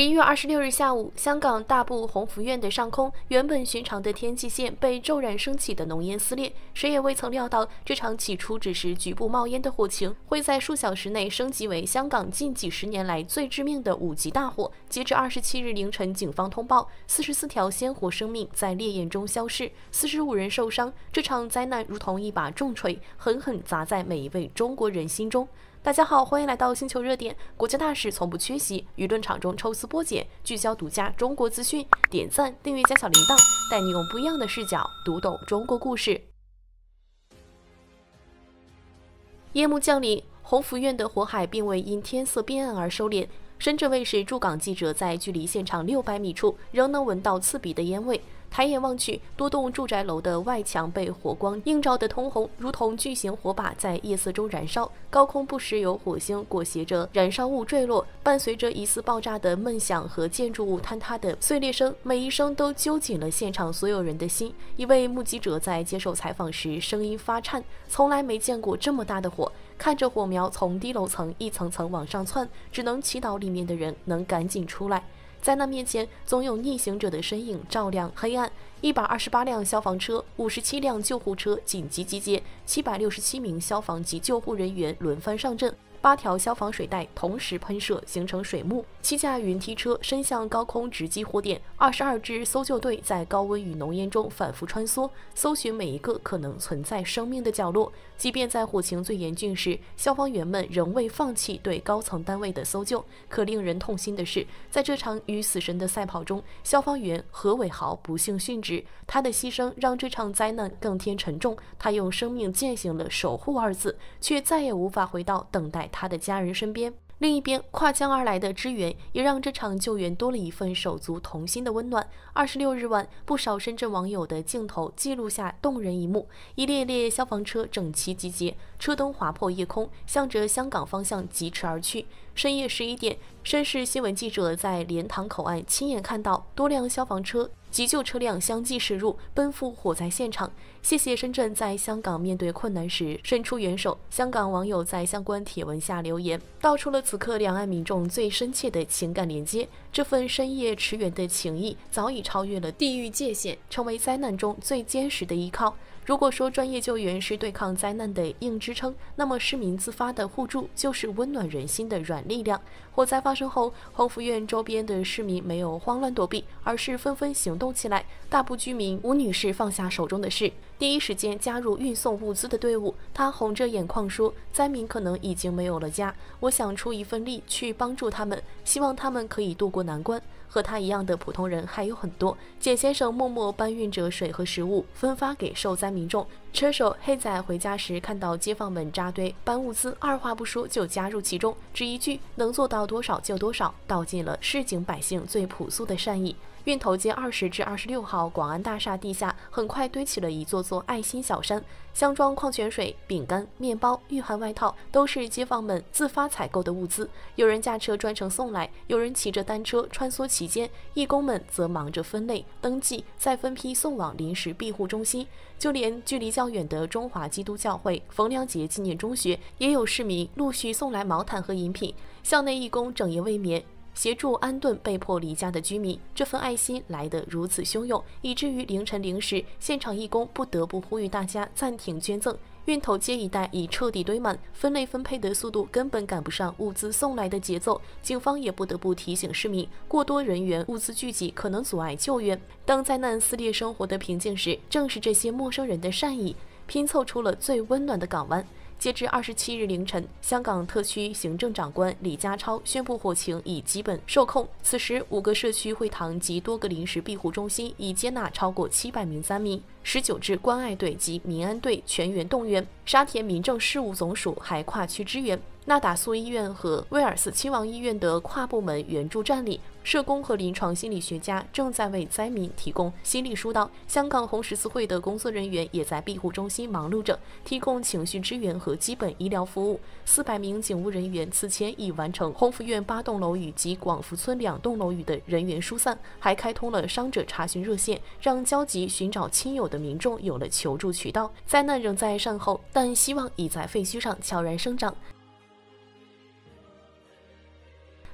11月26日下午，香港大埔鴻福苑的上空，原本尋常的天際線被驟然升起的濃煙撕裂。誰也未曾料到，這場起初只是局部冒煙的火情，會在數小時內升級為香港近幾十年來最致命的5級大火。截至27日凌晨，警方通報44條鮮活生命在烈焰中消逝，45人受傷。這場災難如同一把重錘，狠狠砸在每一位中國人心中。大家好，歡迎來到星球熱點，國家大事從不缺席，輿論場中抽絲剝繭，聚焦獨家中國資訊。點讚、訂閱加小鈴鐺，帶你用不一樣的視角讀懂中國故事。夜幕降臨，鴻福苑的火海並未因天色變暗而收斂。深圳衛視駐港記者在距離現場600米處，仍能聞到刺鼻的煙味。抬眼望去，多棟住宅樓的外牆被火光映照得通紅，如同巨型火把在夜色中燃燒。高空不時有火星裹挾着燃燒物墜落，伴隨着疑似爆炸的悶響和建築物坍塌的碎裂聲，每一聲都揪緊了現場所有人的心。一位目擊者在接受採訪時聲音發顫，從來沒見過這麼大的火，看着火苗從低樓層一層層往上竄，只能祈禱裡面的人能趕緊出來。在那面前，總有逆行者的身影照亮黑暗。128輛消防車、57輛救護車緊急集結，767名消防及救護人員輪番上陣。8條消防水帶同時噴射，形成水幕。7架雲梯車伸向高空直擊火點。22支搜救隊在高溫與濃煙中反覆穿梭，搜尋每一個可能存在生命的角落。即便在火情最嚴峻時，消防員們仍未放棄對高層單位的搜救。可令人痛心的是，在這場與死神的賽跑中，消防員何偉豪不幸殉職。他的犧牲讓這場災難更添沉重。他用生命踐行了守護2字，卻再也無法回到等待他的家人身邊。另一邊，跨江而來的支援也讓這場救援多了一份手足同心的溫暖。26日晚，不少深圳網友的鏡頭記錄下動人一幕：一列列消防車整齊集結，車燈劃破夜空，向着香港方向疾馳而去。深夜11點，深市新聞記者在蓮塘口岸親眼看到多輛消防車、急救車輛相繼駛入，奔赴火災現場。謝謝深圳在香港面對困難時伸出援手。香港網友在相關帖文下留言，道出了此刻兩岸民眾最深切的情感連接。這份深夜馳援的情誼早已超越了地域界限，成為災難中最堅實的依靠。如果說專業救援是對抗災難的硬支撐，那麼市民自發的互助就是溫暖人心的軟力量。火災發生後，鴻福苑周邊的市民沒有慌亂躲避，而是紛紛行動起來。大埔居民吳女士放下手中的事，第一時間加入運送物資的隊伍。她紅着眼眶說：“災民可能已經沒有了家，我想出一份力去幫助他們，希望他們可以渡過難關。”和他一樣的普通人還有很多。簡先生默默搬運着水和食物，分發給受災民眾。車手黑仔回家時看到街坊們扎堆搬物資，二話不說就加入其中，只一句能做到多少就多少，道盡了市井百姓最樸素的善意。運頭街20至26號廣安大廈地下很快堆起了一座座愛心小山，箱裝礦泉水、餅乾、麵包、御寒外套都是街坊們自發採購的物資。有人駕車專程送來，有人騎着單車穿梭其間，義工們則忙着分類、登記，再分批送往臨時庇護中心。就連距離較遠的中華基督教會馮良傑紀念中學，也有市民陸續送來毛毯和飲品。校內義工整夜未眠，協助安頓被迫離家的居民。這份愛心來得如此洶湧，以至於凌晨0時，現場義工不得不呼籲大家暫停捐贈。運頭街一帶已徹底堆滿，分類分配的速度根本趕不上物資送來的節奏。警方也不得不提醒市民，過多人員物資聚集可能阻礙救援。當災難撕裂生活的平靜時，正是這些陌生人的善意拼湊出了最溫暖的港灣。截至27日凌晨，香港特區行政長官李家超宣布火情已基本受控。此時，5個社區會堂及多個臨時庇護中心已接納超過700名災民，19支關愛隊及民安隊全員動員。沙田民政事務總署還跨區支援。那打素醫院和威爾斯親王醫院的跨部門援助站裡，社工和臨床心理學家正在為災民提供心理疏導。香港紅十字會的工作人員也在庇護中心忙碌着，提供情緒支援和基本醫療服務。400名警務人員此前已完成鴻福苑8棟樓宇及廣福村2棟樓宇的人員疏散，還開通了傷者查詢熱線，讓焦急尋找親友的民眾有了求助渠道。災難仍在善後，但希望已在廢墟上悄然生長。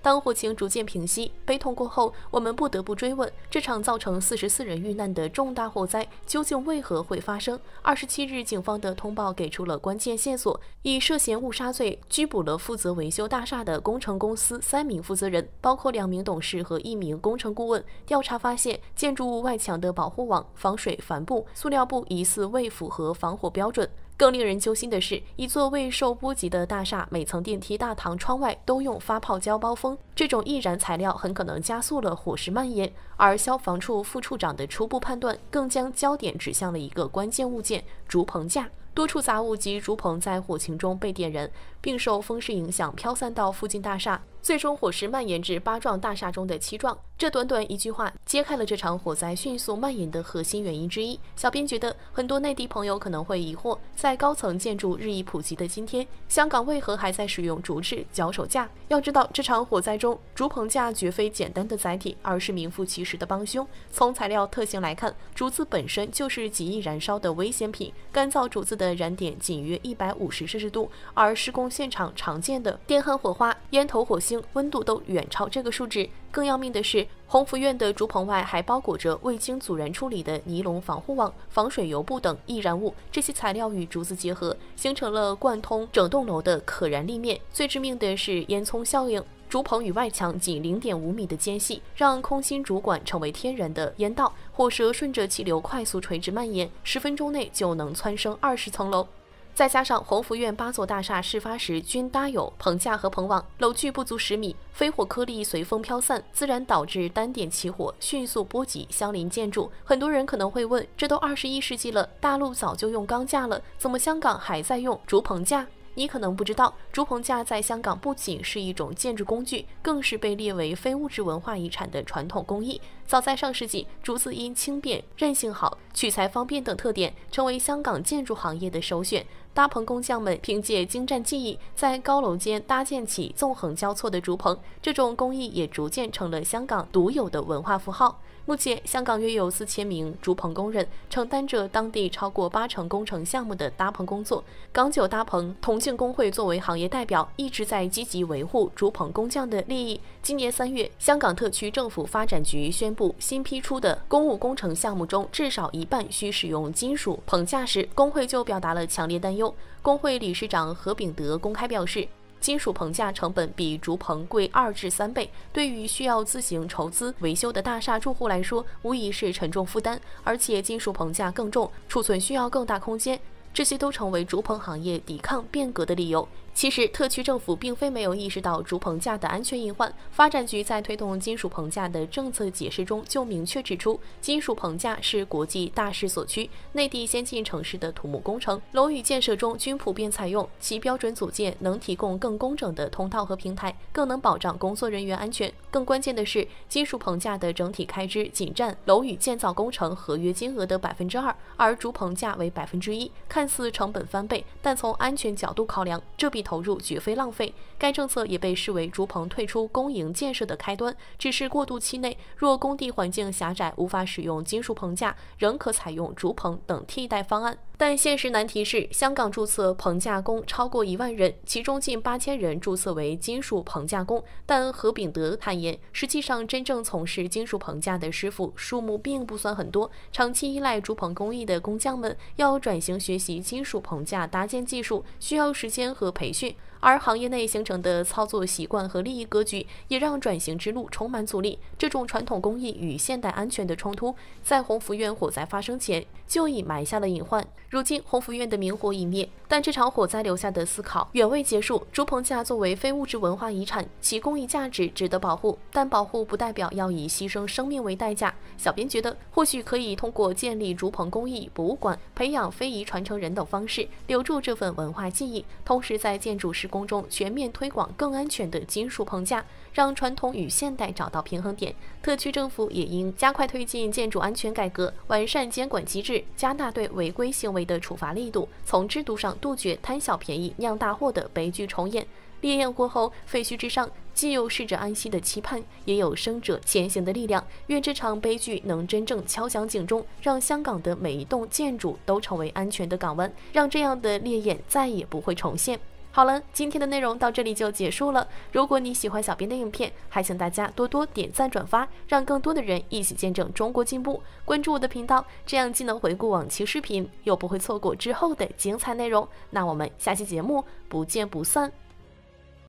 當火情逐漸平息，悲痛過後，我們不得不追問，這場造成44人遇難的重大火災究竟為何會發生？27日，警方的通報給出了關鍵線索，以涉嫌誤殺罪拘捕了負責維修大廈的工程公司3名負責人，包括2名董事和1名工程顧問。調查發現，建築物外牆的保護網、防水帆布、塑料布疑似未符合防火標準。更令人揪心的是，一座未受波及的大廈，每層電梯大堂窗外都用發泡膠包封，這種易燃材料很可能加速了火勢蔓延。而消防處副處長的初步判斷，更將焦點指向了一個關鍵物件——竹棚架。多處雜物及竹棚在火情中被點燃，並受風勢影響飄散到附近大廈，最終火勢蔓延至8幢大廈中的7幢。這短短一句話揭開了這場火災迅速蔓延的核心原因之一。小編覺得，很多內地朋友可能會疑惑，在高層建築日益普及的今天，香港為何還在使用竹制腳手架？要知道，這場火災中，竹棚架絕非簡單的載體，而是名副其實的幫兇。從材料特性來看，竹子本身就是極易燃燒的危險品，乾燥竹子的燃點僅約150攝氏度，而施工現場常見的電焊火花、煙頭火星溫度都遠超這個數值。更要命的是，鴻福苑的竹棚外還包裹着未經阻燃處理的尼龍防護網、防水油布等易燃物，這些材料與竹子結合，形成了貫通整棟樓的可燃立面。最致命的是煙囪效應，竹棚與外牆僅0.5米的間隙，讓空心竹管成為天然的煙道，火舌順着氣流快速垂直蔓延，10分鐘內就能蹿升20層樓。再加上鴻福苑8座大廈事發時均搭有棚架和棚網，樓距不足10米，飛火顆粒隨風飄散，自然導致單點起火，迅速波及相鄰建築。很多人可能會問，這都21世紀了，大陸早就用鋼架了，怎麼香港還在用竹棚架？你可能不知道，竹棚架在香港不僅是一種建築工具，更是被列為非物質文化遺產的傳統工藝。早在上世紀，竹子因輕便、韌性好、取材方便等特點，成為香港建築行業的首選。搭棚工匠們憑借精湛技藝，在高樓間搭建起縱橫交錯的竹棚，這種工藝也逐漸成了香港獨有的文化符號。目前，香港約有4000名竹棚工人，承擔着當地超過80%工程項目的搭棚工作。港九搭棚同慶工會作為行業代表，一直在積極維護竹棚工匠的利益。今年3月，香港特區政府發展局宣布，新批出的公務工程項目中，至少一半需使用金屬棚架時，工會就表達了強烈擔憂。工會理事長何炳德公開表示，金屬棚架成本比竹棚貴2至3倍，對於需要自行籌資維修的大廈住戶來說，無疑是沉重負擔。而且金屬棚架更重，儲存需要更大空間，這些都成為竹棚行業抵抗變革的理由。其實，特區政府並非沒有意識到竹棚架的安全隱患。發展局在推動金屬棚架的政策解釋中就明確指出，金屬棚架是國際大勢所趨，內地先進城市的土木工程、樓宇建設中均普遍採用。其標準組件能提供更工整的通道和平台，更能保障工作人員安全。更關鍵的是，金屬棚架的整體開支僅佔樓宇建造工程合約金額的2%，而竹棚架為1%。看似成本翻倍，但從安全角度考量，這筆投入絕非浪費。該政策也被視為竹棚退出公營建設的開端，只是過渡期內，若工地環境狹窄，無法使用金屬棚架，仍可採用竹棚等替代方案。但現實難題是，香港註冊棚架工超過1萬人，其中近8000人註冊為金屬棚架工。但何炳德坦言，實際上真正從事金屬棚架的師傅數目並不算很多，長期依賴竹棚工藝的工匠們要轉型學習金屬棚架搭建技術，需要時間和培訓。而行業內形成的操作習慣和利益格局，也讓轉型之路充滿阻力。這種傳統工藝與現代安全的衝突，在鴻福苑火災發生前就已埋下了隱患。如今鴻福苑的明火已滅，但這場火災留下的思考遠未結束。竹棚架作為非物質文化遺產，其工藝價值值得保護，但保護不代表要以犧牲生命為代價。小編覺得，或許可以通過建立竹棚工藝博物館、培養非遺傳承人等方式，留住這份文化記憶，同時在建築施工中全面推廣更安全的金屬棚架，讓傳統與現代找到平衡點。特區政府也應加快推進建築安全改革，完善監管機制，加大對違規行為的處罰力度，從制度上杜絕貪小便宜釀大禍的悲劇重演。烈焰過後，廢墟之上，既有逝者安息的期盼，也有生者前行的力量。願這場悲劇能真正敲響警鐘，讓香港的每一棟建築都成為安全的港灣，讓這樣的烈焰再也不會重現。好了，今天的內容到這裡就結束了。如果你喜歡小編的影片，還請大家多多點讚轉發，讓更多的人一起見證中國進步。關注我的頻道，這樣既能回顧往期視頻，又不會錯過之後的精彩內容。那我們下期節目不見不散。